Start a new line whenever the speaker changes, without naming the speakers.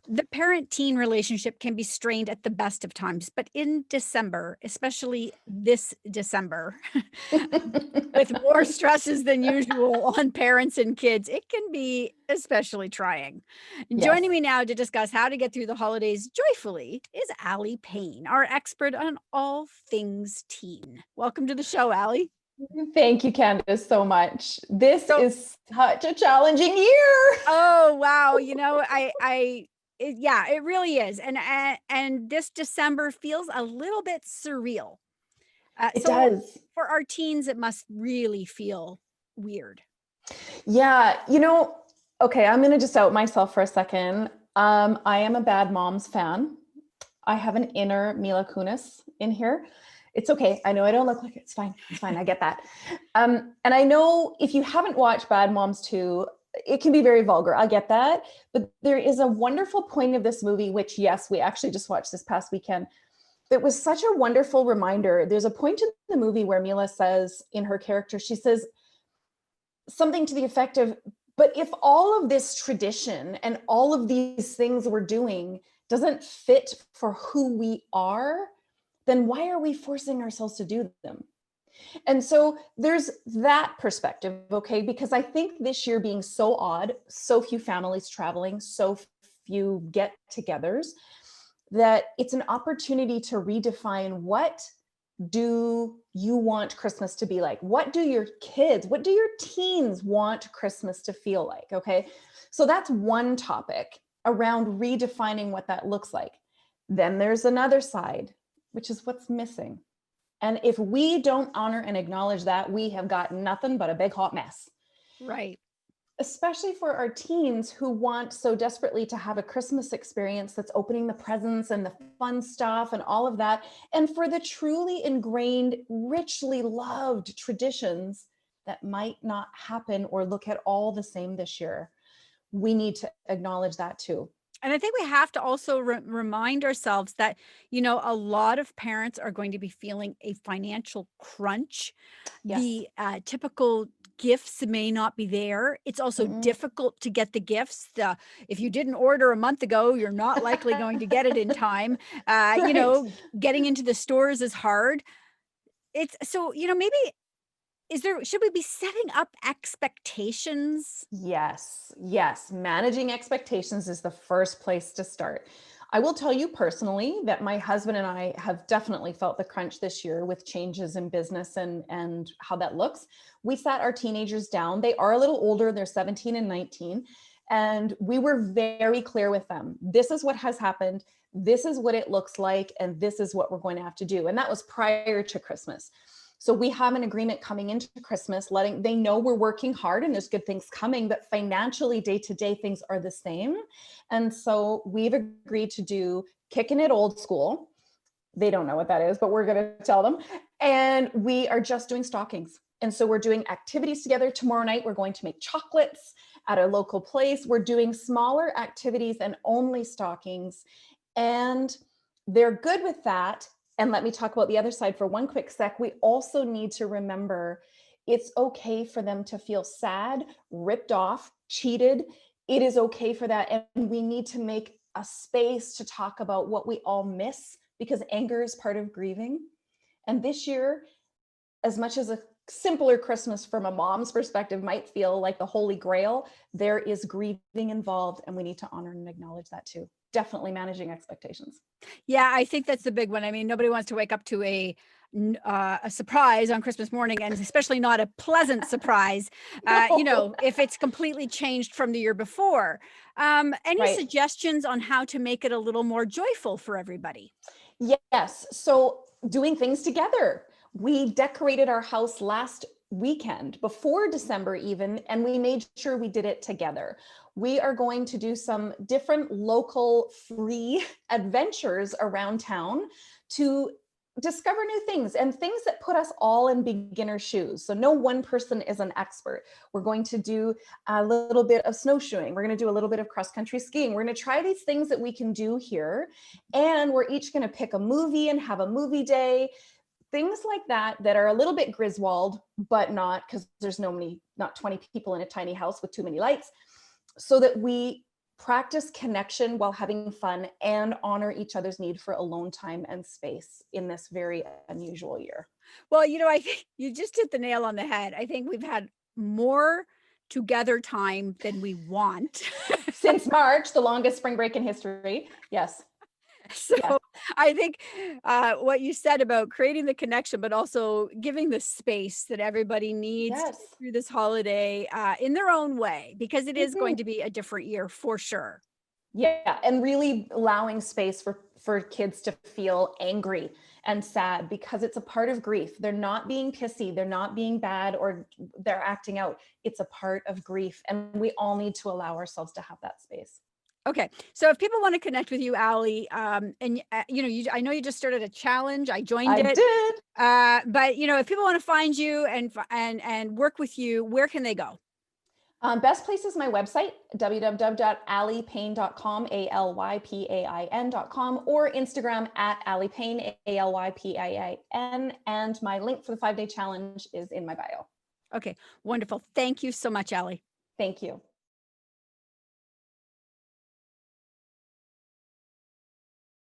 The parent-teen relationship can be strained at the best of times, but in December, especially this December, with more stresses than usual on parents and kids, it can be especially trying. Joining
Yes.
me now to discuss how to get through the holidays joyfully is Allie Payne, our expert on all things teen. Welcome to the show, Allie.
Thank you, Candace, so much. This
So,
is such a challenging year.
oh wow, yeah, it really is, and this December feels a little bit surreal.
It
So
does.
for our teens, it must really feel weird.
Yeah, okay, I'm going to just out myself for a second. I am a Bad Moms fan. I have an inner Mila Kunis in here. It's okay. I know I don't look like it. It's fine. It's fine. I get that. And I know if you haven't watched Bad Moms 2, it can be very vulgar. I get that. But there is a wonderful point of this movie, which, yes, we actually just watched this past weekend. It was such a wonderful reminder. There's a point in the movie where Mila says in her character, she says something to the effect of, but if all of this tradition and all of these things we're doing doesn't fit for who we are, then why are we forcing ourselves to do them? And so there's that perspective, okay? Because I think this year being so odd, so few families traveling, so few get togethers, that it's an opportunity to redefine what do you want Christmas to be like? What do your kids, what do your teens want Christmas to feel like? Okay. So that's one topic around redefining what that looks like. Then there's another side, which is what's missing. And if we don't honor and acknowledge that, we have got nothing but a big hot mess.
Right.
Especially for our teens who want so desperately to have a Christmas experience that's opening the presents and the fun stuff and all of that. And for the truly ingrained, richly loved traditions that might not happen or look at all the same this year. We need to acknowledge that too.
And I think we have to also remind ourselves that, a lot of parents are going to be feeling a financial crunch.
Yes.
The typical gifts may not be there. It's also
Mm-mm.
difficult to get the gifts. If you didn't order a month ago, you're not likely going to get it in time.
Right.
Getting into the stores is hard. It's so, maybe should we be setting up expectations?
Yes, yes. Managing expectations is the first place to start. I will tell you personally that my husband and I have definitely felt the crunch this year with changes in business and how that looks. We sat our teenagers down. They are a little older, they're 17 and 19, and we were very clear with them. This is what has happened. This is what it looks like, and this is what we're going to have to do. And that was prior to Christmas. So we have an agreement coming into Christmas, letting they know we're working hard and there's good things coming, but financially day to day things are the same. And so we've agreed to do kicking it old school. They don't know what that is, but we're going to tell them. And we are just doing stockings. And so we're doing activities together. Tomorrow night, we're going to make chocolates at a local place. We're doing smaller activities and only stockings. And they're good with that. And let me talk about the other side for one quick sec. We also need to remember it's okay for them to feel sad, ripped off, cheated. It is okay for that. And we need to make a space to talk about what we all miss because anger is part of grieving. And this year, as much as a simpler Christmas from a mom's perspective might feel like the holy grail, there is grieving involved, and we need to honor and acknowledge that too. Definitely managing expectations.
Yeah, I think that's the big one. I mean, nobody wants to wake up to a surprise on Christmas morning, and especially not a pleasant surprise.
No.
If it's completely changed from the year before. Any
Right.
suggestions on how to make it a little more joyful for everybody?
Yes. So doing things together. We decorated our house last weekend before December even, and we made sure we did it together. We are going to do some different local free adventures around town to discover new things and things that put us all in beginner shoes. So no one person is an expert. We're going to do a little bit of snowshoeing. We're going to do a little bit of cross country skiing. We're going to try these things that we can do here. And we're each going to pick a movie and have a movie day, things like that that are a little bit Griswold, but not because there's not 20 people in a tiny house with too many lights, so that we practice connection while having fun, and honor each other's need for alone time and space in this very unusual year.
Well, I think you just hit the nail on the head. I think we've had more together time than we want.
Since March, the longest spring break in history. Yes.
So
Yes.
I think what you said about creating the connection, but also giving the space that everybody needs to get
Yes.
through this holiday in their own way, because it is
Mhm.
going to be a different year for sure.
Yeah, and really allowing space for kids to feel angry and sad because it's a part of grief. They're not being pissy, they're not being bad, or they're acting out. It's a part of grief, and we all need to allow ourselves to have that space.
Okay, so if people want to connect with you, Allie, and I know you just started a challenge. I joined
I
it,
did.
but if people want to find you and work with you, where can they go?
Best place is my website, www.allypain.com, ALYPAIN.com, or Instagram at allypain, ALYPAIN. And my link for the 5-day challenge is in my bio.
Okay, wonderful. Thank you so much, Allie.
Thank you.